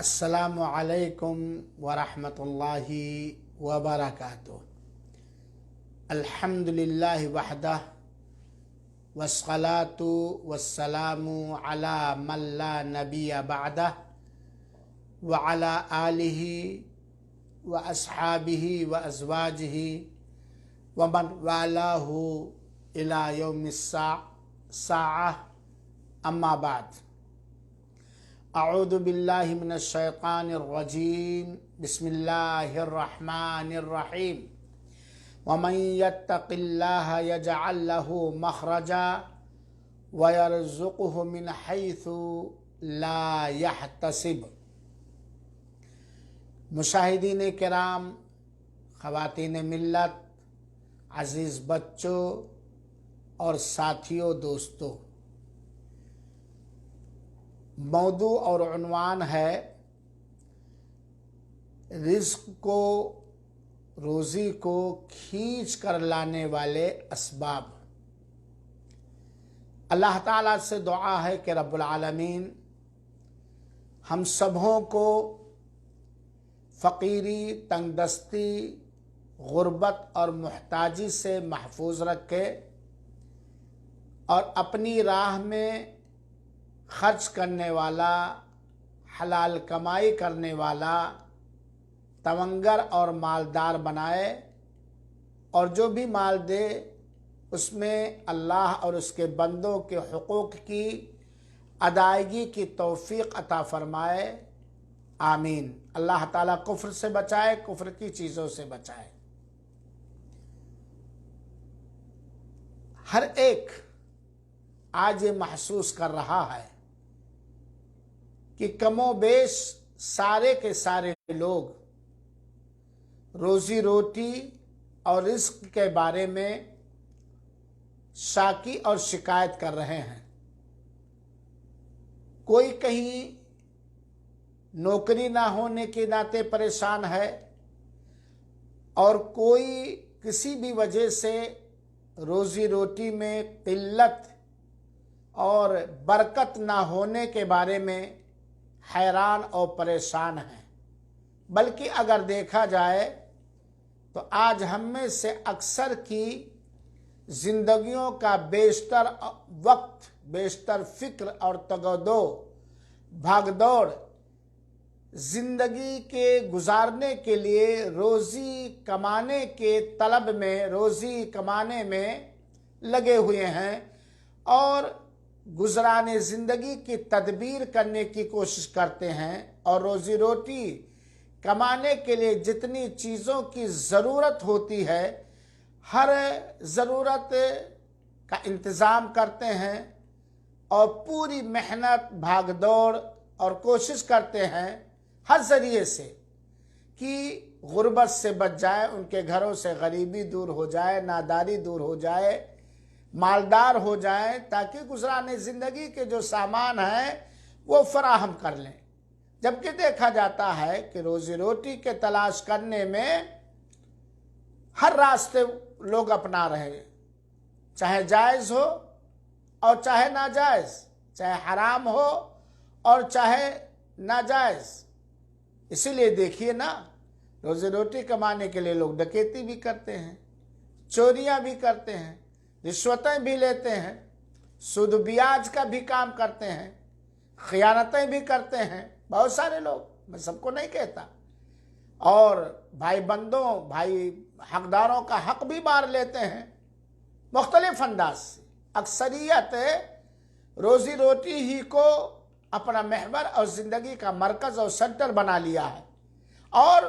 السلام علیکم ورحمۃ اللہ وبرکاتہ۔ الحمد للہ وحدہ والصلاة والسلام علی من لا نبی بعدہ وعلی آلہ واصحابہ وازواجہ ومن والاہ الی یوم الساعہ، اما بعد۔ اعوذ باللہ من الشیطان الرجیم، بسم اللہ الرحمن الرحیم۔ ومن یتق اللہ یجعل لہ مخرجا ویرزقہ من حیث لا یحتسب۔ مشاہدین کرام، خواتین ملت، عزیز بچوں اور ساتھیوں، دوستوں، موضوع اور عنوان ہے رزق کو، روزی کو کھینچ کر لانے والے اسباب۔ اللہ تعالیٰ سے دعا ہے کہ رب العالمین ہم سبوں کو فقیری، تنگ دستی، غربت اور محتاجی سے محفوظ رکھے اور اپنی راہ میں خرچ کرنے والا، حلال کمائی کرنے والا، تونگر اور مالدار بنائے، اور جو بھی مال دے اس میں اللہ اور اس کے بندوں کے حقوق کی ادائیگی کی توفیق عطا فرمائے، آمین۔ اللہ تعالیٰ کفر سے بچائے، کفر کی چیزوں سے بچائے۔ ہر ایک آج یہ محسوس کر رہا ہے کہ کم و بیش سارے کے سارے لوگ روزی روٹی اور رزق کے بارے میں شاکی اور شکایت کر رہے ہیں۔ کوئی کہیں نوکری نہ ہونے کے ناطے پریشان ہے، اور کوئی کسی بھی وجہ سے روزی روٹی میں قلت اور برکت نہ ہونے کے بارے میں حیران اور پریشان ہیں۔ بلکہ اگر دیکھا جائے تو آج ہم میں سے اکثر کی زندگیوں کا بیشتر وقت، بیشتر فکر اور تگ و دو، بھاگ دوڑ زندگی کے گزارنے کے لیے روزی کمانے کے طلب میں، روزی کمانے میں لگے ہوئے ہیں، اور گزران زندگی کی تدبیر کرنے کی کوشش کرتے ہیں، اور روزی روٹی کمانے کے لیے جتنی چیزوں کی ضرورت ہوتی ہے ہر ضرورت کا انتظام کرتے ہیں، اور پوری محنت، بھاگ دوڑ اور کوشش کرتے ہیں ہر ذریعے سے کہ غربت سے بچ جائے، ان کے گھروں سے غریبی دور ہو جائے، ناداری دور ہو جائے، مالدار ہو جائیں، تاکہ گزران زندگی کے جو سامان ہیں وہ فراہم کر لیں۔ جبکہ دیکھا جاتا ہے کہ روزی روٹی کے تلاش کرنے میں ہر راستے لوگ اپنا رہے ہیں، چاہے جائز ہو اور چاہے ناجائز، چاہے حرام ہو اور چاہے ناجائز۔ اسی لیے دیکھیے نا، روزی روٹی کمانے کے لیے لوگ ڈکیتی بھی کرتے ہیں، چوریاں بھی کرتے ہیں، رشوتیں بھی لیتے ہیں، سود بیاج کا بھی کام کرتے ہیں، خیانتیں بھی کرتے ہیں بہت سارے لوگ، میں سب کو نہیں کہتا، اور بھائی بندوں، بھائی حقداروں کا حق بھی مار لیتے ہیں مختلف انداز سے۔ اکثریت روزی روٹی ہی کو اپنا محور اور زندگی کا مرکز اور سینٹر بنا لیا ہے، اور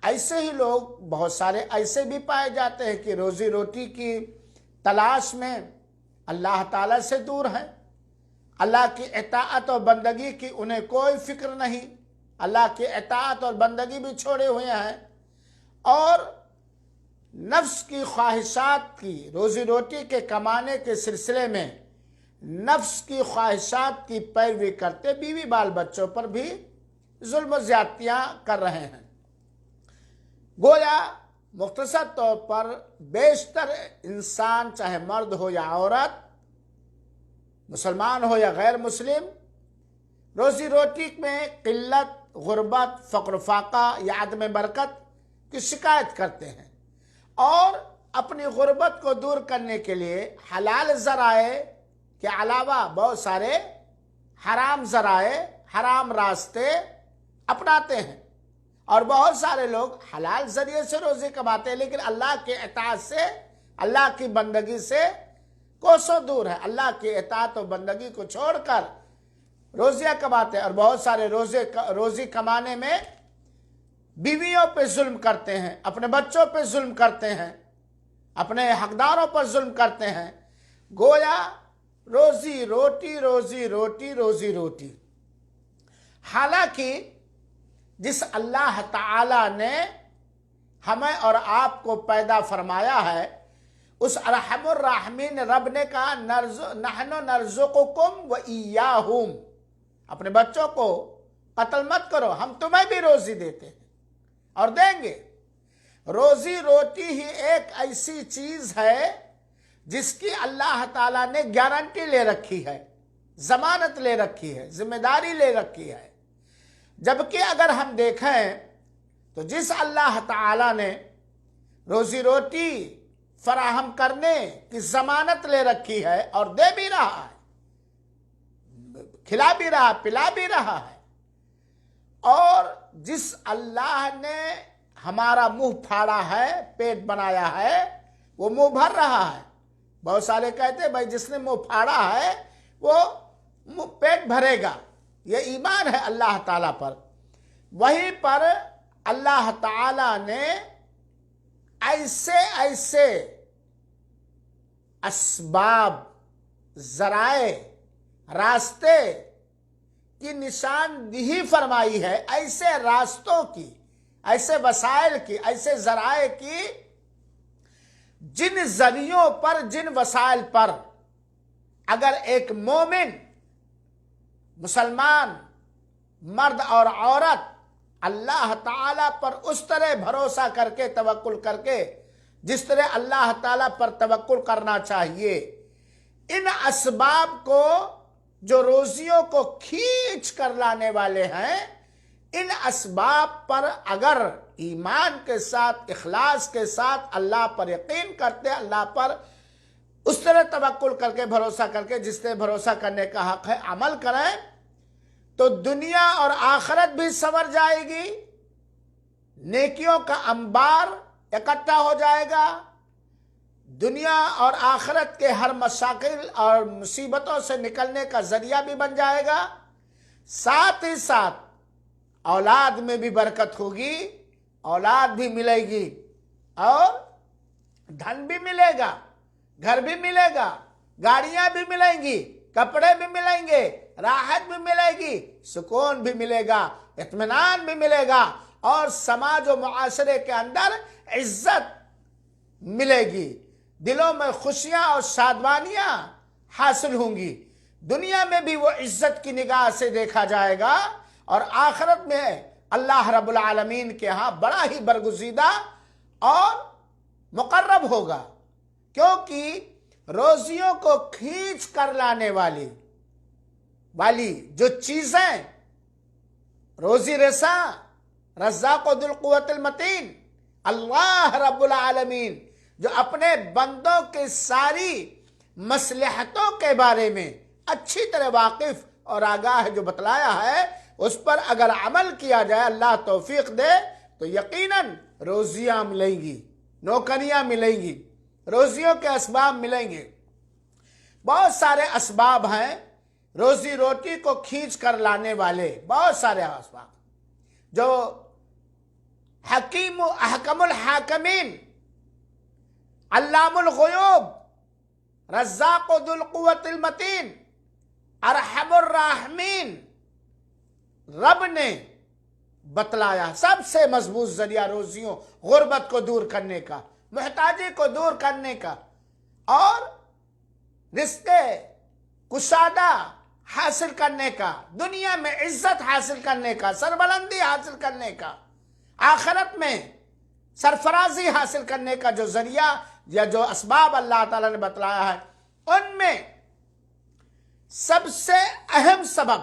ایسے ہی لوگ بہت سارے ایسے بھی پائے جاتے ہیں کہ روزی روٹی کی تلاش میں اللہ تعالیٰ سے دور ہیں، اللہ کی اطاعت اور بندگی کی انہیں کوئی فکر نہیں، اللہ کی اطاعت اور بندگی بھی چھوڑے ہوئے ہیں، اور نفس کی خواہشات کی، روزی روٹی کے کمانے کے سلسلے میں نفس کی خواہشات کی پیروی کرتے بیوی بال بچوں پر بھی ظلم و زیادتیاں کر رہے ہیں۔ گویا مختصر طور پر بیشتر انسان، چاہے مرد ہو یا عورت، مسلمان ہو یا غیر مسلم، روزی روٹی میں قلت، غربت، فقر و فاقہ یا عدم برکت کی شکایت کرتے ہیں، اور اپنی غربت کو دور کرنے کے لیے حلال ذرائع کے علاوہ بہت سارے حرام ذرائع، حرام راستے اپناتے ہیں، اور بہت سارے لوگ حلال ذریعے سے روزی کماتے ہیں لیکن اللہ کے اطاعت سے، اللہ کی بندگی سے کوسوں دور ہے، اللہ کی اطاعت و بندگی کو چھوڑ کر روزیاں کماتے ہیں، اور بہت سارے روزی کمانے میں بیویوں پہ ظلم کرتے ہیں، اپنے بچوں پہ ظلم کرتے ہیں، اپنے حقداروں پر ظلم کرتے ہیں، گویا روزی روٹی روزی روٹی روزی روٹی۔ حالانکہ جس اللہ تعالی نے ہمیں اور آپ کو پیدا فرمایا ہے، اس ارحم الراحمین رب نے کہا نحن نرزقکم و ایاہم، اپنے بچوں کو قتل مت کرو، ہم تمہیں بھی روزی دیتے ہیں اور دیں گے۔ روزی روٹی ہی ایک ایسی چیز ہے جس کی اللہ تعالیٰ نے گارنٹی لے رکھی ہے، ضمانت لے رکھی ہے، ذمہ داری لے رکھی ہے۔ جبکہ اگر ہم دیکھیں تو جس اللہ تعالیٰ نے روزی روٹی فراہم کرنے کی ضمانت لے رکھی ہے اور دے بھی رہا ہے، کھلا بھی رہا، پلا بھی رہا ہے، اور جس اللہ نے ہمارا منہ پھاڑا ہے، پیٹ بنایا ہے، وہ منہ بھر رہا ہے۔ بہت سارے کہتے ہیں بھائی جس نے منہ پھاڑا ہے وہ پیٹ بھرے گا، یہ ایمان ہے اللہ تعالیٰ پر۔ وہیں پر اللہ تعالیٰ نے ایسے ایسے اسباب، ذرائع، راستے کی نشاندہی فرمائی ہے، ایسے راستوں کی، ایسے وسائل کی، ایسے ذرائع کی، جن ذریعوں پر، جن وسائل پر اگر ایک مومن، مسلمان، مرد اور عورت اللہ تعالیٰ پر اس طرح بھروسہ کر کے، توکل کر کے، جس طرح اللہ تعالیٰ پر توکل کرنا چاہیے، ان اسباب کو جو روزیوں کو کھینچ کر لانے والے ہیں، ان اسباب پر اگر ایمان کے ساتھ، اخلاص کے ساتھ اللہ پر یقین کرتے، اللہ پر اس طرح توکل کر کے، بھروسہ کر کے جس طرح بھروسہ کرنے کا حق ہے، عمل کریں تو دنیا اور آخرت بھی سنور جائے گی، نیکیوں کا انبار اکٹھا ہو جائے گا، دنیا اور آخرت کے ہر مشاکل اور مصیبتوں سے نکلنے کا ذریعہ بھی بن جائے گا، ساتھ ہی ساتھ اولاد میں بھی برکت ہوگی، اولاد بھی ملے گی، اور دھن بھی ملے گا، گھر بھی ملے گا، گاڑیاں بھی ملیں گی، کپڑے بھی ملیں گے، راحت بھی ملے گی، سکون بھی ملے گا، اطمینان بھی ملے گا، اور سماج و معاشرے کے اندر عزت ملے گی، دلوں میں خوشیاں اور شادمانیاں حاصل ہوں گی، دنیا میں بھی وہ عزت کی نگاہ سے دیکھا جائے گا، اور آخرت میں اللہ رب العالمین کے ہاں بڑا ہی برگزیدہ اور مقرب ہوگا، کیونکہ روزیوں کو کھینچ کر لانے والی جو چیزیں، روزی رساں، رزاق ذو القوت المتین اللہ رب العالمین، جو اپنے بندوں کے ساری مصلحتوں کے بارے میں اچھی طرح واقف اور آگاہ ہے، جو بتلایا ہے، اس پر اگر عمل کیا جائے، اللہ توفیق دے، تو یقیناً روزیاں ملیں گی، نوکریاں ملیں گی، روزیوں کے اسباب ملیں گے۔ بہت سارے اسباب ہیں روزی روٹی کو کھینچ کر لانے والے، بہت سارے اسباب، جو حکیم و احکم الحاکمین، علام الغیوب، رزاق ذو القوت المتین، ارحم الراحمین رب نے بتلایا سب سے مضبوط ذریعہ روزیوں، غربت کو دور کرنے کا، محتاجی کو دور کرنے کا، اور رزق کشادہ حاصل کرنے کا، دنیا میں عزت حاصل کرنے کا، سربلندی حاصل کرنے کا، آخرت میں سرفرازی حاصل کرنے کا جو ذریعہ یا جو اسباب اللہ تعالیٰ نے بتلایا ہے، ان میں سب سے اہم سبب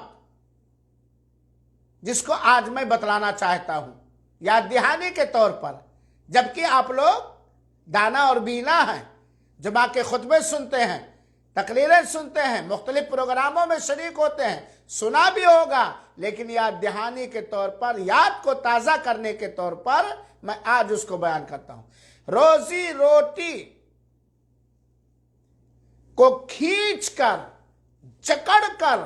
جس کو آج میں بتلانا چاہتا ہوں یاد دہانی کے طور پر، جبکہ آپ لوگ دانا اور بینا ہیں، جمعہ کے خطبے سنتے ہیں، تقریریں سنتے ہیں، مختلف پروگراموں میں شریک ہوتے ہیں، سنا بھی ہوگا، لیکن یاد دہانی کے طور پر، یاد کو تازہ کرنے کے طور پر میں آج اس کو بیان کرتا ہوں۔ روزی روٹی کو کھینچ کر، جکڑ کر،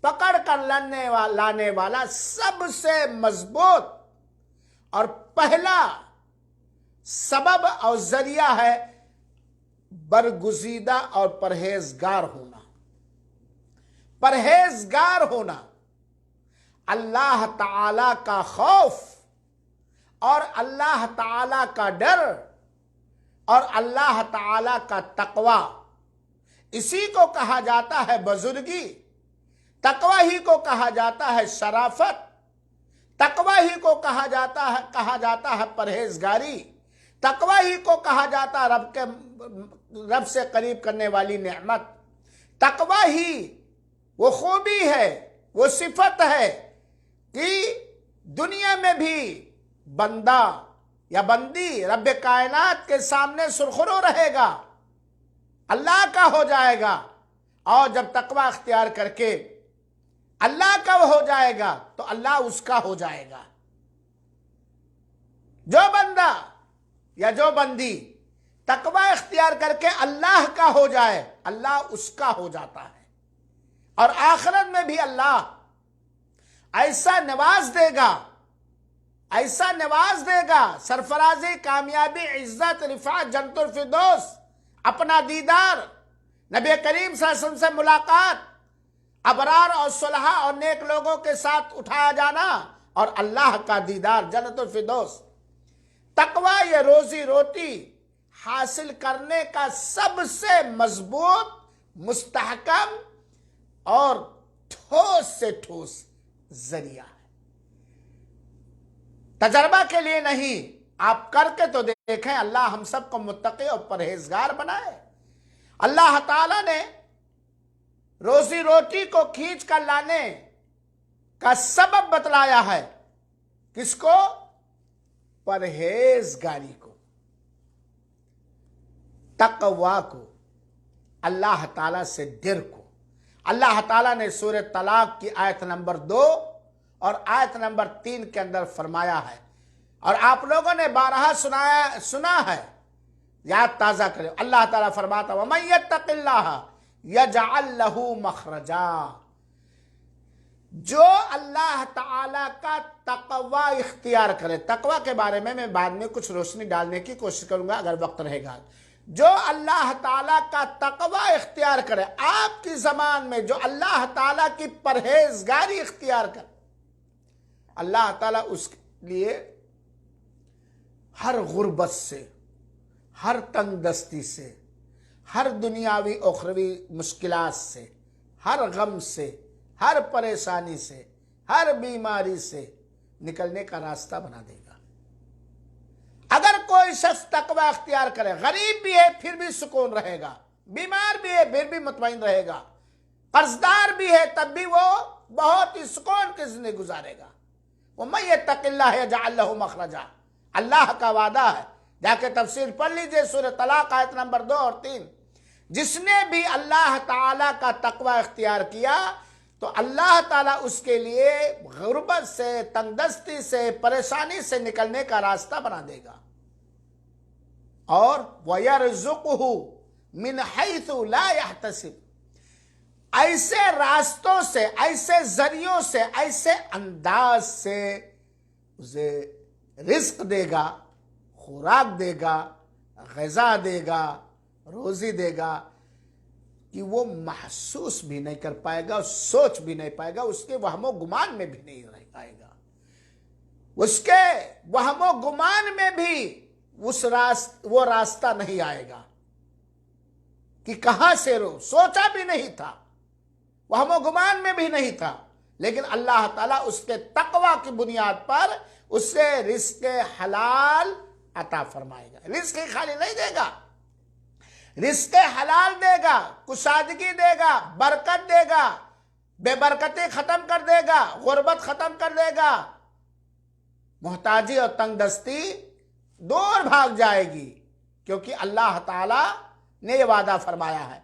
پکڑ کر لانے والا سب سے مضبوط اور پہلا سبب اور ذریعہ ہے برگزیدہ اور پرہیزگار ہونا۔ پرہیزگار ہونا، اللہ تعالی کا خوف اور اللہ تعالی کا ڈر اور اللہ تعالی کا تقوی، اسی کو کہا جاتا ہے بزرگی، تقوی ہی کو کہا جاتا ہے شرافت، تقوی ہی کو کہا جاتا ہے پرہیزگاری، تقوی ہی کو کہا جاتا ہے رب سے قریب کرنے والی نعمت، تقوی ہی وہ خوبی ہے، وہ صفت ہے کہ دنیا میں بھی بندہ یا بندی رب کائنات کے سامنے سرخرو رہے گا، اللہ کا ہو جائے گا، اور جب تقوی اختیار کر کے اللہ کا ہو جائے گا تو اللہ اس کا ہو جائے گا۔ جو بندہ یا جو بندی تقوی اختیار کر کے اللہ کا ہو جائے، اللہ اس کا ہو جاتا ہے، اور آخرت میں بھی اللہ ایسا نواز دے گا، ایسا نواز دے گا، سرفرازی، کامیابی، عزت، رفعت، جنت الفردوس، اپنا دیدار، نبی کریم صلی اللہ علیہ وسلم سے ملاقات، ابرار اور صلحاء اور نیک لوگوں کے ساتھ اٹھایا جانا، اور اللہ کا دیدار، جنت الفردوس۔ تقوی یہ روزی روٹی حاصل کرنے کا سب سے مضبوط، مستحکم اور ٹھوس سے ٹھوس ذریعہ ہے۔ تجربہ کے لیے نہیں، آپ کر کے تو دیکھیں۔ اللہ ہم سب کو متقی اور پرہیزگار بنائے۔ اللہ تعالیٰ نے روزی روٹی کو کھینچ کر لانے کا سبب بتلایا ہے، کس کو؟ پرہیزگاری کو، تقوی کو، اللہ تعالیٰ سے ڈر کو۔ اللہ تعالیٰ نے سورہ طلاق کی آیت نمبر 2 اور آیت نمبر 3 کے اندر فرمایا ہے، اور آپ لوگوں نے بارہا سنا ہے، یاد تازہ کریں۔ اللہ تعالیٰ فرماتا ہے وَمَن يَتَّقِ اللَّهَ يَجْعَلْ لَهُ مَخْرَجًا، جو اللہ تعالیٰ کا تقوی اختیار کرے۔ تقوی کے بارے میں بعد میں کچھ روشنی ڈالنے کی کوشش کروں گا اگر وقت رہے گا۔ جو اللہ تعالیٰ کا تقوی اختیار کرے، آپ کی زبان میں جو اللہ تعالیٰ کی پرہیزگاری اختیار کرے، اللہ تعالیٰ اس کے لیے ہر غربت سے، ہر تنگ دستی سے، ہر دنیاوی اخروی مشکلات سے، ہر غم سے، ہر پریشانی سے، ہر بیماری سے نکلنے کا راستہ بنا دے گا۔ اگر کوئی شخص تقوی اختیار کرے، غریب بھی ہے پھر بھی سکون رہے گا، بیمار بھی ہے پھر بھی مطمئن رہے گا، قرضدار بھی ہے تب بھی وہ بہت ہی سکون کی زندگی گزارے گا۔ وَمَن يَتَّقِ اللَّهَ يَجْعَلْ لَهُ مَخْرَجًا، اللہ کا وعدہ ہے۔ جا کے تفسیر پڑھ لیجئے سورہ طلاق آیت نمبر 2 اور 3۔ جس نے بھی اللہ تعالیٰ کا تقوی اختیار کیا تو اللہ تعالیٰ اس کے لیے غربت سے، تنگ دستی سے، پریشانی سے نکلنے کا راستہ بنا دے گا، اور وَيَرْزُقُهُ مِنْ حَيْثُ لَا يَحْتَسِبُ، ایسے راستوں سے، ایسے ذریعوں سے، ایسے انداز سے اسے رزق دے گا، خوراک دے گا، غذا دے گا، روزی دے گا کہ وہ محسوس بھی نہیں کر پائے گا، سوچ بھی نہیں پائے گا، اس کے وہم و گمان میں بھی نہیں رہ پائے گا، اس کے وہم و گمان میں بھی وہ راستہ نہیں آئے گا کہ کہاں سے سوچا بھی نہیں تھا، وہم و گمان میں بھی نہیں تھا، لیکن اللہ تعالیٰ اس کے تقوی کی بنیاد پر اسے رزق حلال عطا فرمائے گا۔ رزق خالی نہیں دے گا، رزق حلال دے گا، کشادگی دے گا، برکت دے گا، بے برکتی ختم کر دے گا، غربت ختم کر دے گا، محتاجی اور تنگ دستی دور بھاگ جائے گی، کیونکہ اللہ تعالی نے یہ وعدہ فرمایا ہے۔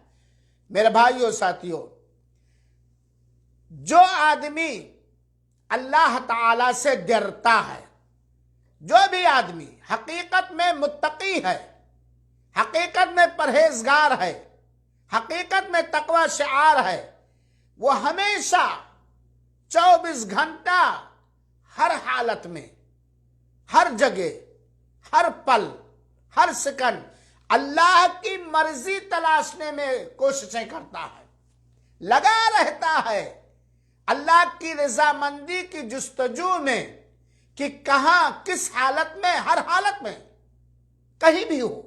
میرے بھائیو ساتھیو، جو آدمی اللہ تعالی سے ڈرتا ہے، جو بھی آدمی حقیقت میں متقی ہے، حقیقت میں پرہیزگار ہے، حقیقت میں تقوی شعار ہے، وہ ہمیشہ 24 گھنٹہ ہر حالت میں، ہر جگہ، ہر پل، ہر سیکنڈ اللہ کی مرضی تلاشنے میں کوششیں کرتا ہے، لگا رہتا ہے اللہ کی رضامندی کی جستجو میں، کہ کہاں کس حالت میں، ہر حالت میں، کہیں بھی ہو،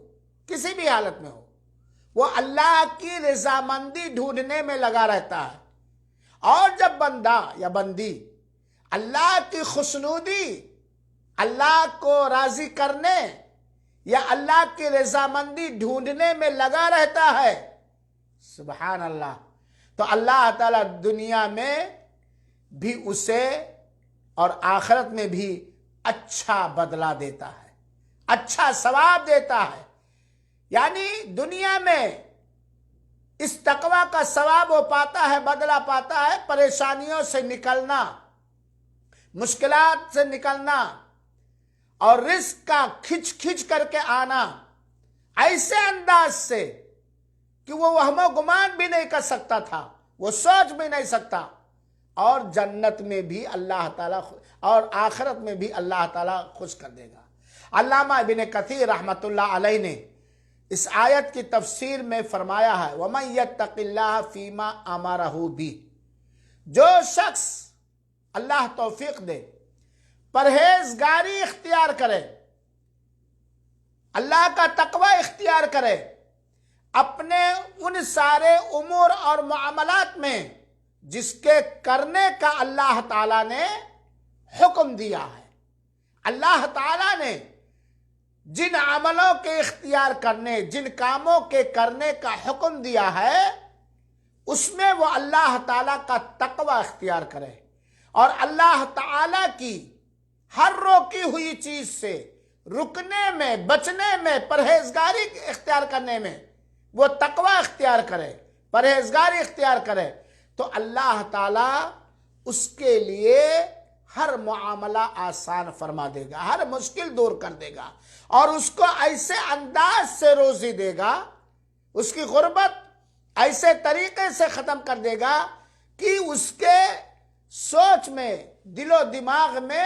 کسی بھی حالت میں ہو، وہ اللہ کی رضامندی ڈھونڈنے میں لگا رہتا ہے۔ اور جب بندہ یا بندی اللہ کی خوشنودی، اللہ کو راضی کرنے یا اللہ کی رضامندی ڈھونڈنے میں لگا رہتا ہے، سبحان اللہ، تو اللہ تعالیٰ دنیا میں بھی اسے اور آخرت میں بھی اچھا بدلہ دیتا ہے، اچھا ثواب دیتا ہے۔ یعنی دنیا میں اس تقوی کا ثواب وہ پاتا ہے، بدلہ پاتا ہے، پریشانیوں سے نکلنا، مشکلات سے نکلنا، اور رزق کا کھچ کھچ کر کے آنا ایسے انداز سے کہ وہ وہم و گمان بھی نہیں کر سکتا تھا، وہ سوچ بھی نہیں سکتا۔ اور جنت میں بھی اللہ تعالیٰ اور آخرت میں بھی اللہ تعالیٰ خوش کر دے گا۔ علامہ ابن کثیر رحمۃ اللہ علیہ نے اس آیت کی تفسیر میں فرمایا ہے، وَمَن يَتَّقِ اللَّهَ فِي مَا أَمَرَهُ بِهِ، جو شخص اللہ توفیق دے پرہیزگاری اختیار کرے، اللہ کا تقوی اختیار کرے، اپنے ان سارے امور اور معاملات میں جس کے کرنے کا اللہ تعالیٰ نے حکم دیا ہے، اللہ تعالیٰ نے جن عملوں کے اختیار کرنے، جن کاموں کے کرنے کا حکم دیا ہے، اس میں وہ اللہ تعالیٰ کا تقوی اختیار کرے، اور اللہ تعالیٰ کی ہر روکی ہوئی چیز سے رکنے میں، بچنے میں، پرہیزگاری اختیار کرنے میں وہ تقوی اختیار کرے، پرہیزگاری اختیار کرے، تو اللہ تعالیٰ اس کے لیے ہر معاملہ آسان فرما دے گا، ہر مشکل دور کر دے گا، اور اس کو ایسے انداز سے روزی دے گا، اس کی غربت ایسے طریقے سے ختم کر دے گا کہ اس کے سوچ میں، دل و دماغ میں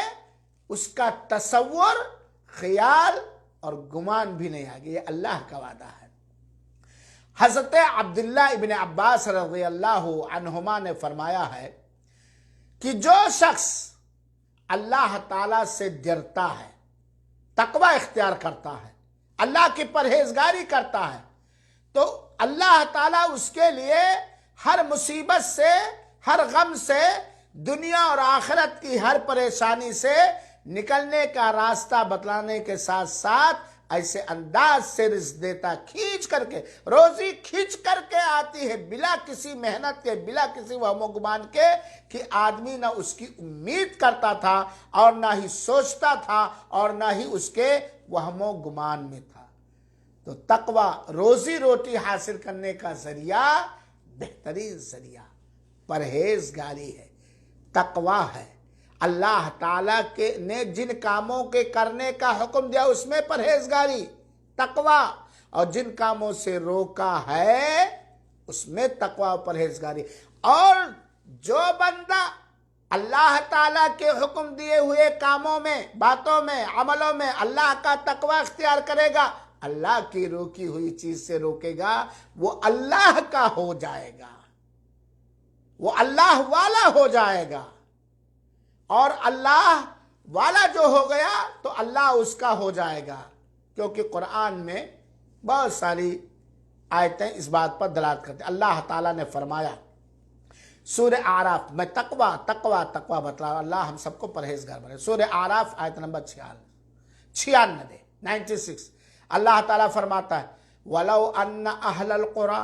اس کا تصور، خیال اور گمان بھی نہیں آگے۔ یہ اللہ کا وعدہ ہے۔ حضرت عبداللہ ابن عباس رضی اللہ عنہما نے فرمایا ہے کہ جو شخص اللہ تعالیٰ سے ڈرتا ہے، تقوی اختیار کرتا ہے، اللہ کی پرہیزگاری کرتا ہے، تو اللہ تعالیٰ اس کے لیے ہر مصیبت سے، ہر غم سے، دنیا اور آخرت کی ہر پریشانی سے نکلنے کا راستہ بتلانے کے ساتھ ساتھ ایسے انداز سے رزق دیتا، کھینچ کر کے، روزی کھینچ کر کے آتی ہے، بلا کسی محنت کے، بلا کسی وہم و گمان کے، کہ آدمی نہ اس کی امید کرتا تھا اور نہ ہی سوچتا تھا اور نہ ہی اس کے وہم و گمان میں تھا۔ تو تقوی روزی روٹی حاصل کرنے کا ذریعہ، بہترین ذریعہ پرہیزگاری ہے، تقوی ہے۔ اللہ تعالیٰ نے جن کاموں کے کرنے کا حکم دیا اس میں پرہیزگاری، تقوی، اور جن کاموں سے روکا ہے اس میں تقوی و پرہیزگاری۔ اور جو بندہ اللہ تعالیٰ کے حکم دیے ہوئے کاموں میں، باتوں میں، عملوں میں اللہ کا تقوی اختیار کرے گا، اللہ کی روکی ہوئی چیز سے روکے گا، وہ اللہ کا ہو جائے گا، وہ اللہ والا ہو جائے گا، اور اللہ والا جو ہو گیا تو اللہ اس کا ہو جائے گا۔ کیونکہ قرآن میں بہت ساری آیتیں اس بات پر دلالت کرتے ہیں۔ اللہ تعالیٰ نے فرمایا سورہ اعراف میں تقوی تقوی تقوی بتلا، اللہ ہم سب کو پرہیزگار بنائے۔ سورہ اعراف آیت نمبر 96، اللہ تعالیٰ فرماتا ہے وَلَوْ أَنَّ أَهْلَ الْقُرَىٰ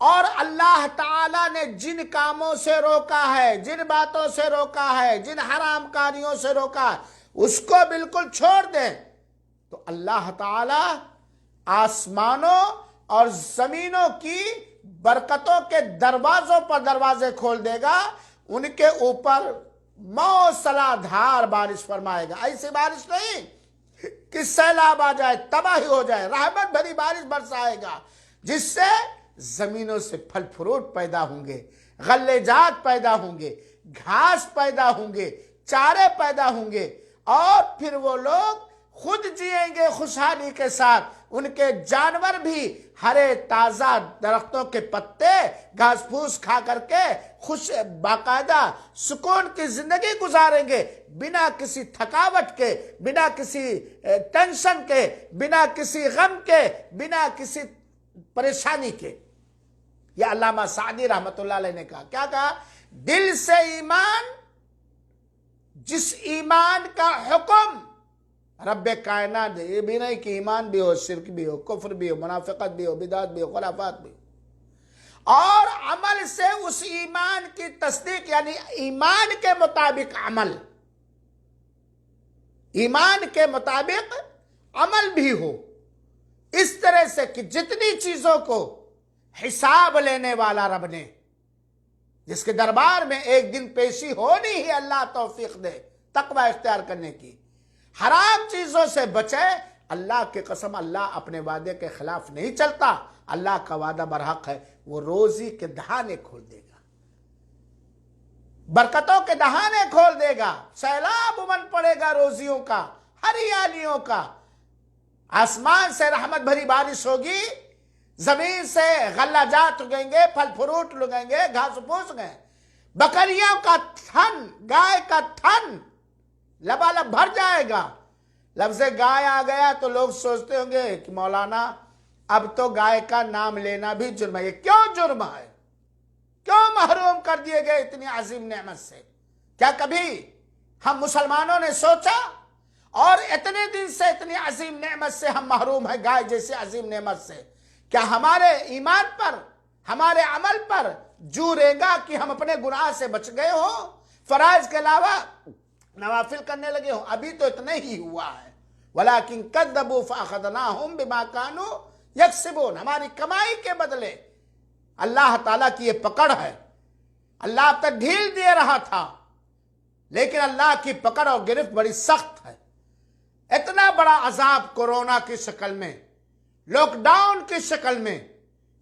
اور اللہ تعالیٰ نے جن کاموں سے روکا ہے، جن باتوں سے روکا ہے، جن حرام کاریوں سے روکا ہے، اس کو بالکل چھوڑ دیں تو اللہ تعالیٰ آسمانوں اور زمینوں کی برکتوں کے دروازوں پر دروازے کھول دے گا، ان کے اوپر موسلا دھار بارش فرمائے گا۔ ایسی بارش نہیں کہ سیلاب آ جائے، تباہی ہو جائے، رحمت بھری بارش برسائے گا، جس سے زمینوں سے پھل فروٹ پیدا ہوں گے، غلے جات پیدا ہوں گے، گھاس پیدا ہوں گے، چارے پیدا ہوں گے، اور پھر وہ لوگ خود جئیں گے خوشحالی کے ساتھ، ان کے جانور بھی ہرے تازہ درختوں کے پتے گھاس پھوس کھا کر کے خوش باقاعدہ سکون کی زندگی گزاریں گے، بنا کسی تھکاوٹ کے، بنا کسی ٹینشن کے، بنا کسی غم کے، بنا کسی پریشانی کے۔ یہ علامہ سعدی رحمت اللہ علیہ نے کہا، کیا کہا؟ دل سے ایمان، جس ایمان کا حکم رب کائنات، یہ بھی نہیں کہ ایمان بھی ہو، شرک بھی ہو، کفر بھی ہو، منافقت بھی ہو، بدعت بھی ہو، خرافات بھی ہو، اور عمل سے اس ایمان کی تصدیق، یعنی ایمان کے مطابق عمل، ایمان کے مطابق عمل بھی ہو، اس طرح سے کہ جتنی چیزوں کو حساب لینے والا رب نے، جس کے دربار میں ایک دن پیشی ہونی ہی، اللہ توفیق دے تقوی اختیار کرنے کی، حرام چیزوں سے بچے۔ اللہ کی قسم، اللہ اپنے وعدے کے خلاف نہیں چلتا، اللہ کا وعدہ برحق ہے، وہ روزی کے دہانے کھول دے گا، برکتوں کے دہانے کھول دے گا، سیلاب امن پڑے گا روزیوں کا، ہریالیوں کا، آسمان سے رحمت بھری بارش ہوگی، زمین سے غلہ جات اگیں گے، پھل فروٹ لگیں گے، گھاس پھوس گئے، بکریوں کا تھن، گائے کا تھن لبالب بھر جائے گا۔ لفظ گائے آ گیا تو لوگ سوچتے ہوں گے کہ مولانا اب تو گائے کا نام لینا بھی جرم ہے۔ یہ کیوں جرم ہے؟ کیوں محروم کر دیے گئے اتنی عظیم نعمت سے؟ کیا کبھی ہم مسلمانوں نے سوچا؟ اور اتنے دن سے اتنی عظیم نعمت سے ہم محروم ہیں، گائے جیسی عظیم نعمت سے۔ کیا ہمارے ایمان پر، ہمارے عمل پر جو رہے گا کہ ہم اپنے گناہ سے بچ گئے ہوں، فرائض کے علاوہ نوافل کرنے لگے ہوں؟ ابھی تو اتنا ہی ہوا ہے۔ وَلَكِنْ كَذَّبُوا فَأَخَذْنَاهُمْ بِمَا كَانُوا يَكْسِبُونَ، ہماری کمائی کے بدلے اللہ تعالیٰ کی یہ پکڑ ہے۔ اللہ اب تک ڈھیل دے رہا تھا، لیکن اللہ کی پکڑ اور گرفت بڑی سخت ہے۔ اتنا بڑا عذاب کورونا کی شکل میں، لاک ڈاؤن کی شکل میں،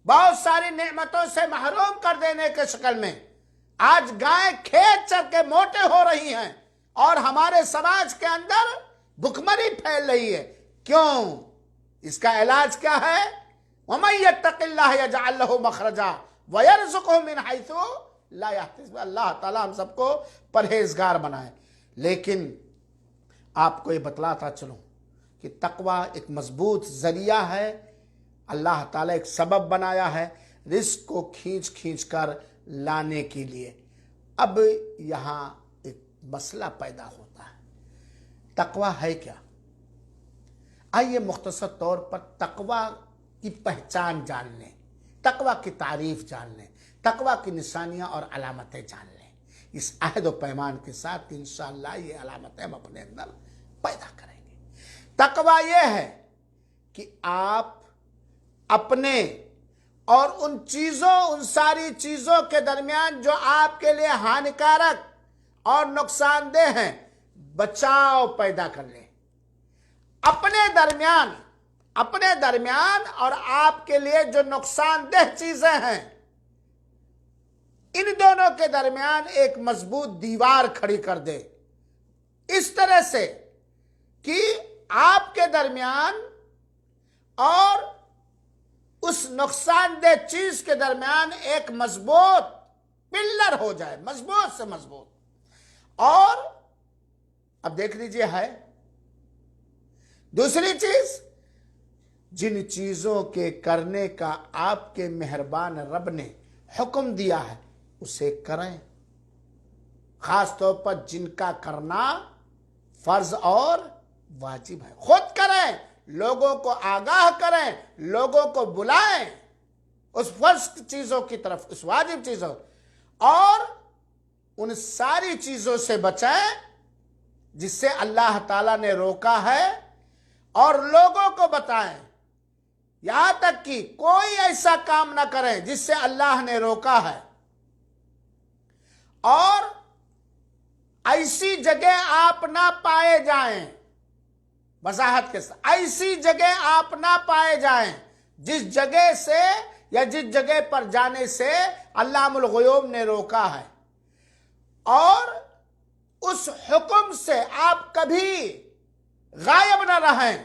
بہت ساری نعمتوں سے محروم کر دینے کے شکل میں، آج گائیں کھیت چر کے موٹے ہو رہی ہیں، اور ہمارے سماج کے اندر بھکمری پھیل رہی ہے۔ کیوں؟ اس کا علاج کیا ہے؟ وَمَن يَتَّقِ اللَّهَ يَجْعَل لَّهُ مَخْرَجًا وَيَرْزُقْهُ مِنْ حَيْثُ لَا يَحْتَسِبُ۔ اللہ تعالیٰ ہم سب کو پرہیزگار بنائے۔ لیکن آپ کو یہ بتلاتا چلوں کہ تقوی ایک مضبوط ذریعہ ہے، اللہ تعالیٰ ایک سبب بنایا ہے رزق کو کھینچ کھینچ کر لانے کے لیے۔ اب یہاں ایک مسئلہ پیدا ہوتا ہے، تقوی ہے کیا؟ آئیے مختصر طور پر تقوی کی پہچان جان لیں، تقوی کی تعریف جان لیں، تقوی کی نشانیاں اور علامتیں جان لیں۔ اس عہد و پیمان کے ساتھ انشاءاللہ یہ علامتیں ہم اپنے اندر پیدا کریں گے۔ تقوی یہ ہے کہ آپ اپنے اور ان چیزوں، ان ساری چیزوں کے درمیان جو آپ کے لیے ہانیکارک اور نقصان دہ ہیں، بچاؤ پیدا کر لیں۔ اپنے درمیان اور آپ کے لیے جو نقصان دہ چیزیں ہیں، ان دونوں کے درمیان ایک مضبوط دیوار کھڑی کر دے، اس طرح سے کہ آپ کے درمیان اور اس نقصان دہ چیز کے درمیان ایک مضبوط پلر ہو جائے، مضبوط سے مضبوط۔ اور اب دیکھ لیجئے ہے دوسری چیز، جن چیزوں کے کرنے کا آپ کے مہربان رب نے حکم دیا ہے اسے کریں، خاص طور پر جن کا کرنا فرض اور واجب ہے، خود کریں، لوگوں کو آگاہ کریں، لوگوں کو بلائیں، اس فرض چیزوں کی طرف، اس واجب چیزوں، اور ان ساری چیزوں سے بچیں جس سے اللہ تعالیٰ نے روکا ہے، اور لوگوں کو بتائیں، یہاں تک کہ کوئی ایسا کام نہ کریں جس سے اللہ نے روکا ہے، اور ایسی جگہ آپ نہ پائے جائیں، وضاحت کے ساتھ، ایسی جگہ آپ نہ پائے جائیں جس جگہ سے یا جس جگہ پر جانے سے علام الغیوب نے روکا ہے، اور اس حکم سے آپ کبھی غائب نہ رہیں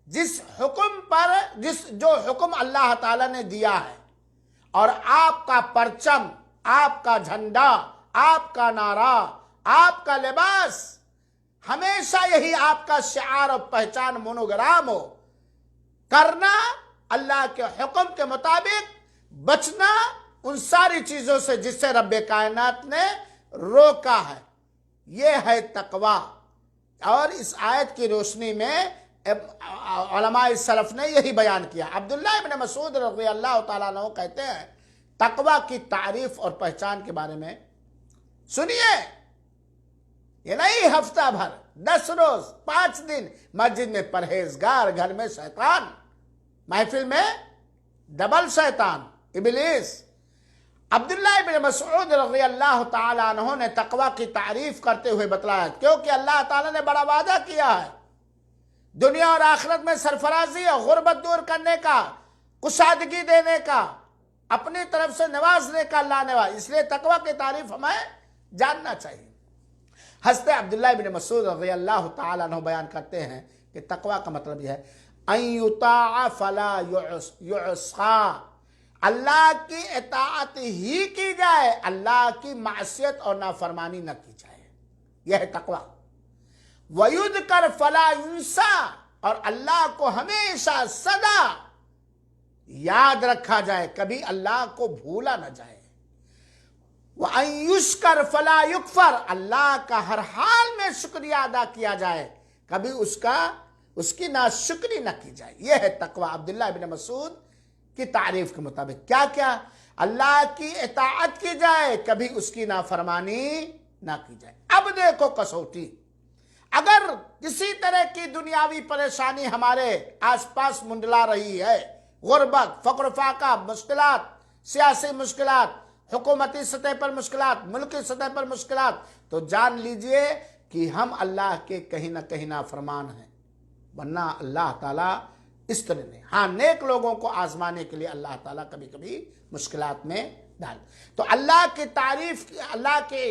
جس حکم پر، جو حکم اللہ تعالیٰ نے دیا ہے، اور آپ کا پرچم، آپ کا جھنڈا، آپ کا نعرہ، آپ کا لباس ہمیشہ یہی آپ کا شعار اور پہچان مونوگرام ہو، کرنا اللہ کے حکم کے مطابق، بچنا ان ساری چیزوں سے جس سے رب کائنات نے روکا ہے، یہ ہے تقوی۔ اور اس آیت کی روشنی میں علماء سلف نے یہی بیان کیا۔ عبداللہ ابن مسعود رضی اللہ تعالیٰ عنہ کہتے ہیں تقوی کی تعریف اور پہچان کے بارے میں، سنیے، یہ نہیں ہفتہ بھر، 10 روز، 5 دن مسجد میں پرہیزگار، گھر میں شیطان، محفل میں ڈبل شیطان ابلیس۔ عبداللہ ابن مسعود رضی اللہ تعالیٰ عنہ نے تقوی کی تعریف کرتے ہوئے بتلایا، کیونکہ اللہ تعالیٰ نے بڑا وعدہ کیا ہے دنیا اور آخرت میں سرفرازی اور غربت دور کرنے کا، کشادگی دینے کا، اپنی طرف سے نوازنے کا اللہ نے وعدہ، اس لیے تقوی کی تعریف ہمیں جاننا چاہیے۔ حضرت عبداللہ ابن مسعود رضی اللہ تعالیٰ عنہ بیان کرتے ہیں کہ تقوی کا مطلب یہ ہے ان یطاع فلا یعصى، اللہ کی اطاعت ہی کی جائے، اللہ کی معصیت اور نافرمانی نہ کی جائے، یہ ہے تقوی۔ وَيُذْكَرْ فَلَا يُنْسَى، اور اللہ کو ہمیشہ سدا یاد رکھا جائے، کبھی اللہ کو بھولا نہ جائے۔ وَأَن يُشْكَرْ فَلَا يُكْفَرْ، اللہ کا ہر حال میں شکریہ ادا کیا جائے، کبھی اس کی ناشکری نہ کی جائے، یہ ہے تقوی۔ عبداللہ ابن مسعود کی تعریف کے مطابق کیا کیا؟ اللہ کی اطاعت کی جائے، کبھی اس کی نافرمانی نہ کی جائے۔ اب دیکھو کسوٹی، اگر کسی طرح کی دنیاوی پریشانی ہمارے آس پاس منڈلا رہی ہے، غربت، فقر و فاقہ، مشکلات، سیاسی مشکلات، حکومتی سطح پر مشکلات، ملکی سطح پر مشکلات، تو جان لیجئے کہ ہم اللہ کے کہیں نہ کہیں نافرمان ہیں، ورنہ اللہ تعالیٰ اس طرح نہیں۔ ہاں، نیک لوگوں کو آزمانے کے لیے اللہ تعالیٰ کبھی کبھی مشکلات میں ڈال، تو اللہ کی تعریف، اللہ کی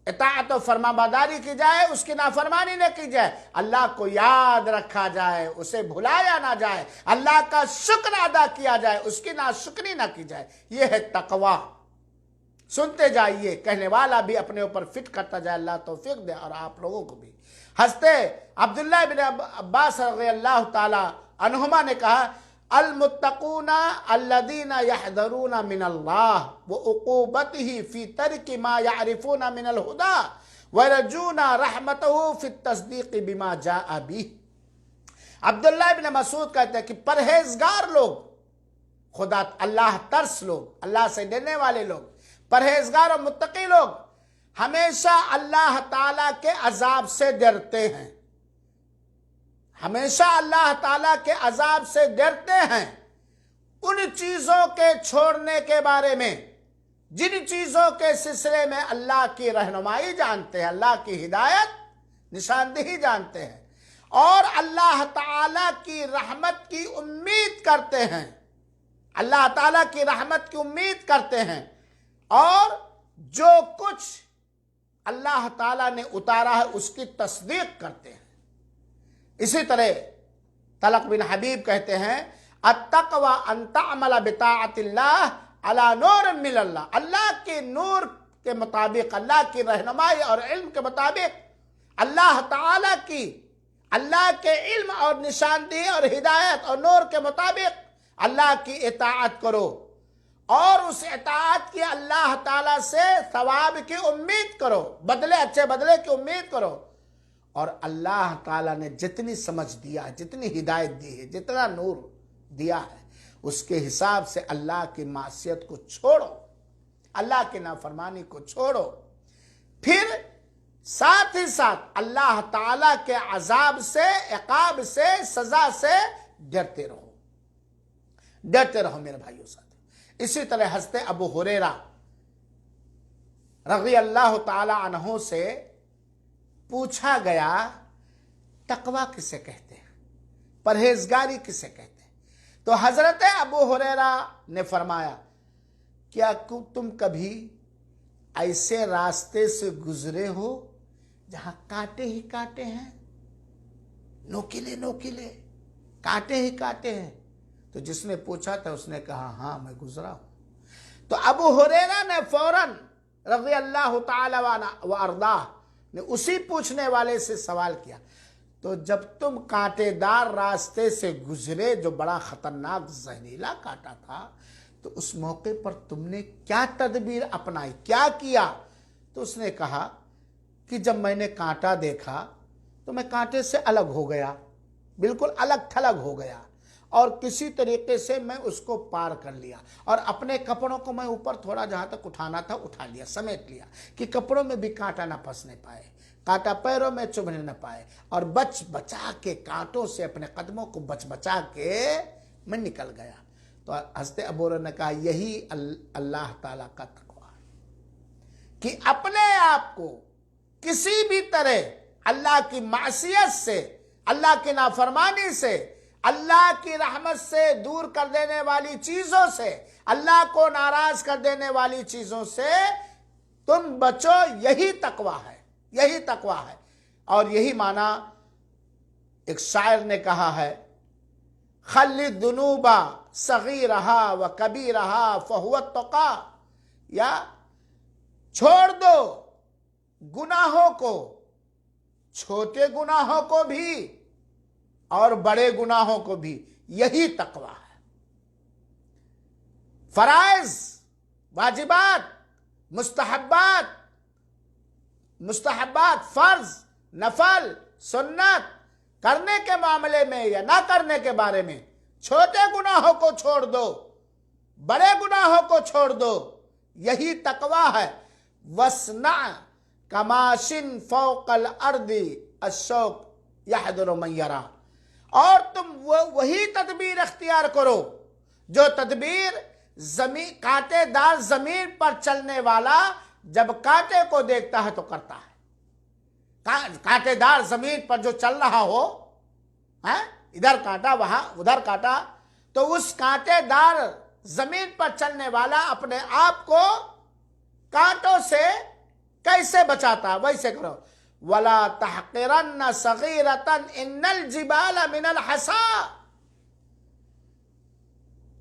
اطاعت و فرما برداری کی جائے، اس کی نافرمانی نہ کی جائے، اللہ کو یاد رکھا جائے، اسے بھلایا نہ جائے، اللہ کا شکر ادا کیا جائے، اس کی ناشکری نہ کی جائے، یہ ہے تقوی۔ سنتے جائیے، کہنے والا بھی اپنے اوپر فٹ کرتا جائے، اللہ توفیق دے، اور آپ لوگوں کو بھی۔ حضرت عبداللہ بن عباس رضی اللہ تعالی عنہما نے کہا المتقون الذین یحذرون من اللہ وعقوبتہ فی ترک ما یعرفون من الہدی ویرجون رحمتہ فی التصدیق بما جاء بہ۔ عبداللہ بن مسعود کہتے ہیں کہ پرہیزگار لوگ، خدا اللہ ترس لوگ، اللہ سے ڈرنے والے لوگ، پرہیزگار اور متقی لوگ ہمیشہ اللہ تعالیٰ کے عذاب سے ڈرتے ہیں، ہمیشہ اللہ تعالیٰ کے عذاب سے ڈرتے ہیں، ان چیزوں کے چھوڑنے کے بارے میں جن چیزوں کے سلسلے میں اللہ کی رہنمائی جانتے ہیں، اللہ کی ہدایت نشاندہی جانتے ہیں، اور اللہ تعالیٰ کی رحمت کی امید کرتے ہیں، اللہ تعالیٰ کی رحمت کی امید کرتے ہیں، اور جو کچھ اللہ تعالیٰ نے اتارا ہے اس کی تصدیق کرتے ہیں۔ اسی طرح طلق بن حبیب کہتے ہیں التقوی ان تعمل بطاعت اللہ علی نور من اللہ، اللہ کے نور کے مطابق، اللہ کی رہنمائی اور علم کے مطابق، اللہ تعالیٰ کی، اللہ کے علم اور نشاندہی اور ہدایت اور نور کے مطابق اللہ کی اطاعت کرو، اور اس اطاعت کی اللہ تعالیٰ سے ثواب کی امید کرو، بدلے، اچھے بدلے کی امید کرو، اور اللہ تعالیٰ نے جتنی سمجھ دیا ہے، جتنی ہدایت دی ہے، جتنا نور دیا ہے، اس کے حساب سے اللہ کی معصیت کو چھوڑو، اللہ کی نافرمانی کو چھوڑو، پھر ساتھ ہی ساتھ اللہ تعالی کے عذاب سے، عقاب سے، سزا سے ڈرتے رہو میرے بھائیو ساتھ۔ اسی طرح حضرت ابو ہریرہ رضی اللہ تعالی عنہ سے پوچھا گیا تقوی کسے کہتے ہیں، پرہیزگاری کسے کہتے ہیں؟ تو حضرت ابو ہریرہ نے فرمایا کیا تم کبھی ایسے راستے سے گزرے ہو جہاں کانٹے ہی کانٹے ہیں، نوکیلے کانٹے ہی کانٹے ہیں؟ تو جس نے پوچھا تھا اس نے کہا ہاں میں گزرا ہوں۔ تو ابو ہریرہ نے فوراً رضی اللہ تعالی و ارضاہ نے اسی پوچھنے والے سے سوال کیا، تو جب تم کانٹے دار راستے سے گزرے جو بڑا خطرناک زہریلا کانٹا تھا، تو اس موقع پر تم نے کیا تدبیر اپنائی، کیا کیا؟ تو اس نے کہا کہ جب میں نے کانٹا دیکھا تو میں کانٹے سے الگ ہو گیا، بالکل الگ تھلگ ہو گیا، اور کسی طریقے سے میں اس کو پار کر لیا، اور اپنے کپڑوں کو میں اوپر تھوڑا جہاں تک اٹھانا تھا اٹھا لیا، سمیٹ لیا کہ کپڑوں میں بھی کانٹا نہ پھنسنے پائے، کانٹا پیروں میں چبھنے نہ پائے، اور بچا کے کانٹوں سے اپنے قدموں کو بچا کے میں نکل گیا۔ تو حضرت ابو ہریرہ نے کہا یہی اللہ تعالیٰ کا تقویٰ ہے کہ اپنے آپ کو کسی بھی طرح اللہ کی معصیت سے، اللہ کی نافرمانی سے، اللہ کی رحمت سے دور کر دینے والی چیزوں سے، اللہ کو ناراض کر دینے والی چیزوں سے تم بچو، یہی تقویٰ ہے، یہی تقویٰ ہے۔ اور یہی معنی ایک شاعر نے کہا ہے، خلی الذنوب صغیرہا و کبیرہا فہو التقیٰ، یا چھوڑ دو گناہوں کو، چھوٹے گناہوں کو بھی اور بڑے گناہوں کو بھی، یہی تقویٰ ہے۔ فرائض، واجبات، مستحبات، فرض، نفل، سنت کرنے کے معاملے میں یا نہ کرنے کے بارے میں چھوٹے گناہوں کو چھوڑ دو، بڑے گناہوں کو چھوڑ دو، یہی تقویٰ ہے۔ وَاصْنَعْ کَمَاشٍ فَوْقَ الْأَرْضِ الشَّوْقُ يَحْضُرُ مَنْ يَرَى، اور تم وہی تدبیر اختیار کرو جو تدبیر کانٹے دار زمین پر چلنے والا جب کانٹے کو دیکھتا ہے تو کرتا ہے۔ کانٹے دار زمین پر جو چل رہا ہو، ادھر کانٹا وہاں ادھر کانٹا، تو اس کانٹے دار زمین پر چلنے والا اپنے آپ کو کانٹوں سے کیسے بچاتا، ویسے کرو۔ وَلَا تَحْقِرَنَّ صَغِيرَةً إِنَّ الْجِبَالَ مِنَ الْحَصَىٰ،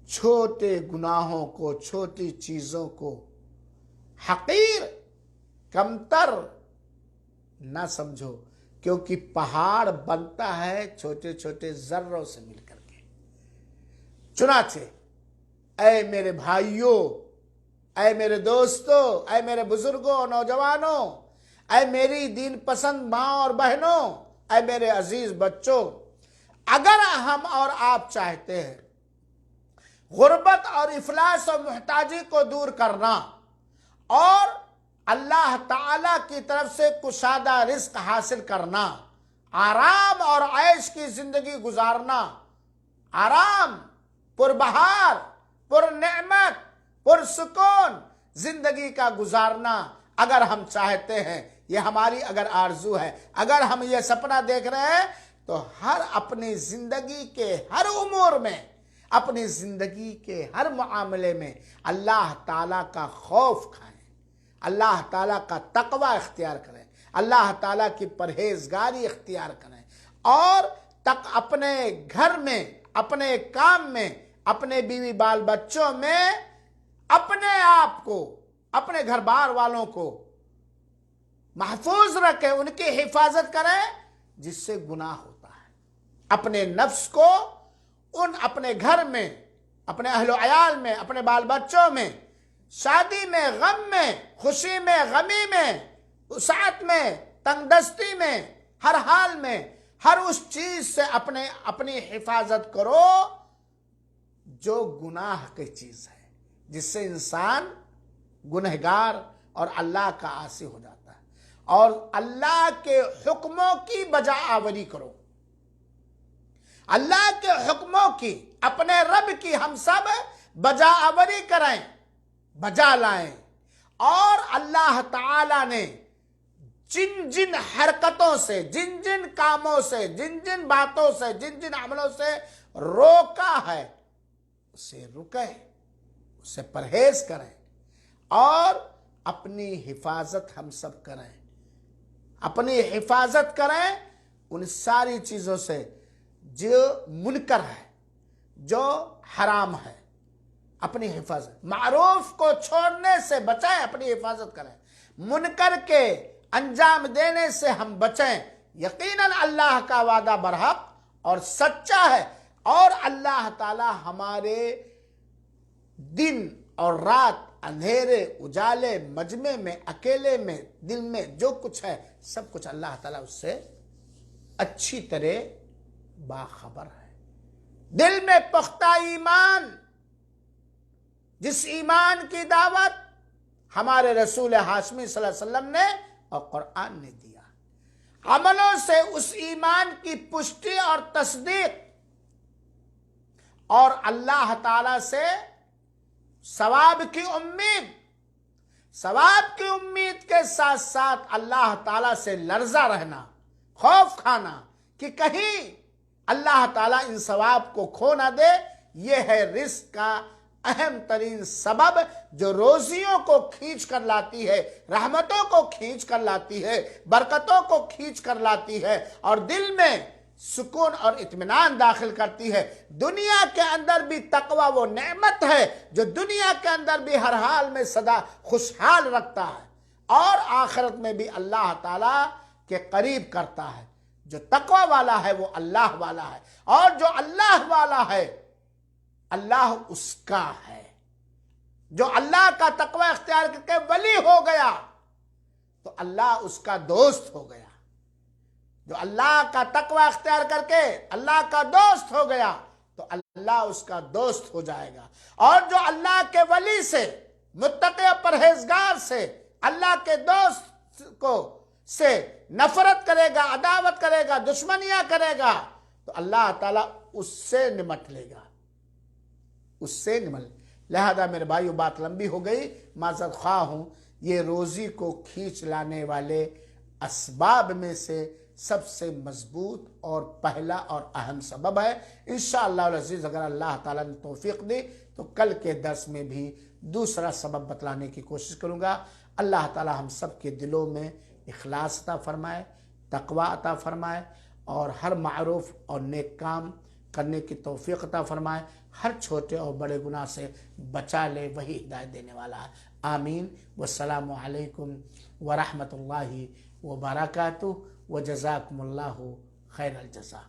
چھوٹے گناہوں کو، چھوٹی چیزوں کو حقیر، کمتر نہ سمجھو، کیونکہ پہاڑ بنتا ہے چھوٹے چھوٹے ذروں سے مل کر کے۔ چنانچہ اے میرے بھائیوں، اے میرے دوستوں، اے میرے بزرگوں، نوجوانوں، اے میری دین پسند ماں اور بہنوں، اے میرے عزیز بچوں، اگر ہم اور آپ چاہتے ہیں غربت اور افلاس و محتاجی کو دور کرنا اور اللہ تعالی کی طرف سے کشادہ رزق حاصل کرنا، آرام اور عیش کی زندگی گزارنا، آرام، پربہار، پر نعمت، پر سکون زندگی کا گزارنا اگر ہم چاہتے ہیں، یہ ہماری اگر آرزو ہے، اگر ہم یہ سپنا دیکھ رہے ہیں، تو اپنی زندگی کے ہر امور میں، اپنی زندگی کے ہر معاملے میں اللہ تعالیٰ کا خوف کھائیں، اللہ تعالیٰ کا تقوی اختیار کریں، اللہ تعالیٰ کی پرہیزگاری اختیار کریں، اور اپنے گھر میں، اپنے کام میں، اپنے بیوی بال بچوں میں اپنے آپ کو، اپنے گھر بار والوں کو محفوظ رکھیں، ان کی حفاظت کریں جس سے گناہ ہوتا ہے۔ اپنے نفس کو اپنے گھر میں، اپنے اہل و عیال میں، اپنے بال بچوں میں، شادی میں، غم میں، خوشی میں، غمی میں، وسعت میں، تنگ دستی میں، ہر حال میں، ہر اس چیز سے اپنی حفاظت کرو جو گناہ کی چیز ہے، جس سے انسان گنہگار اور اللہ کا عاصی ہو جاتا ہے، اور اللہ کے حکموں کی بجا آوری کرو، اللہ کے حکموں کی، اپنے رب کی ہم سب بجا آوری کریں، بجا لائیں، اور اللہ تعالی نے جن جن حرکتوں سے، جن جن کاموں سے، جن جن باتوں سے، جن جن عملوں سے روکا ہے، اسے رکیں، اسے پرہیز کریں، اور اپنی حفاظت ہم سب کریں، اپنی حفاظت کریں ان ساری چیزوں سے جو منکر ہے، جو حرام ہے، اپنی حفاظت، معروف کو چھوڑنے سے بچائیں، اپنی حفاظت کریں، منکر کے انجام دینے سے ہم بچیں۔ یقیناً اللہ کا وعدہ برحق اور سچا ہے، اور اللہ تعالی ہمارے دن اور رات، اندھیرے اجالے، مجمع میں، اکیلے میں، دل میں جو کچھ ہے سب کچھ اللہ تعالیٰ اس سے اچھی طرح باخبر ہے۔ دل میں پختہ ایمان، جس ایمان کی دعوت ہمارے رسول ہاشمی صلی اللہ علیہ وسلم نے اور قرآن نے دیا، عملوں سے اس ایمان کی پشتی اور تصدیق، اور اللہ تعالیٰ سے ثواب کی امید، ثواب کی امید کے ساتھ ساتھ اللہ تعالیٰ سے لرزہ رہنا، خوف کھانا کہ کہیں اللہ تعالیٰ ان ثواب کو کھو نہ دے۔ یہ ہے رزق کا اہم ترین سبب جو روزیوں کو کھینچ کر لاتی ہے، رحمتوں کو کھینچ کر لاتی ہے، برکتوں کو کھینچ کر لاتی ہے، اور دل میں سکون اور اطمینان داخل کرتی ہے۔ دنیا کے اندر بھی تقوی وہ نعمت ہے جو دنیا کے اندر بھی ہر حال میں سدا خوشحال رکھتا ہے، اور آخرت میں بھی اللہ تعالیٰ کے قریب کرتا ہے۔ جو تقوی والا ہے وہ اللہ والا ہے، اور جو اللہ والا ہے اللہ اس کا ہے۔ جو اللہ کا تقوی اختیار کر کے ولی ہو گیا تو اللہ اس کا دوست ہو گیا، جو اللہ کا تقوی اختیار کر کے اللہ کا دوست ہو گیا تو اللہ اس کا دوست ہو جائے گا، اور جو اللہ کے ولی سے، متقی و پرہیزگار سے، اللہ کے دوست کو سے نفرت کرے گا، عداوت کرے گا، دشمنیاں کرے گا، تو اللہ تعالیٰ اس سے نمٹ لے گا، اس سے نمٹ۔ لہذا میرے بھائیو، بات لمبی ہو گئی، معذرت خواہ ہوں۔ یہ روزی کو کھینچ لانے والے اسباب میں سے سب سے مضبوط اور پہلا اور اہم سبب ہے۔ انشاءاللہ العزیز اگر اللہ تعالیٰ نے توفیق دی تو کل کے درس میں بھی دوسرا سبب بتلانے کی کوشش کروں گا۔ اللہ تعالیٰ ہم سب کے دلوں میں اخلاص عطا فرمائے، تقوی عطا فرمائے، اور ہر معروف اور نیک کام کرنے کی توفیق عطا فرمائے، ہر چھوٹے اور بڑے گناہ سے بچا لے، وہی ہدایت دینے والا ہے۔ آمین۔ والسلام علیکم ورحمۃ اللہ وبرکاتہ، وجزاکم اللہ خیر الجزا۔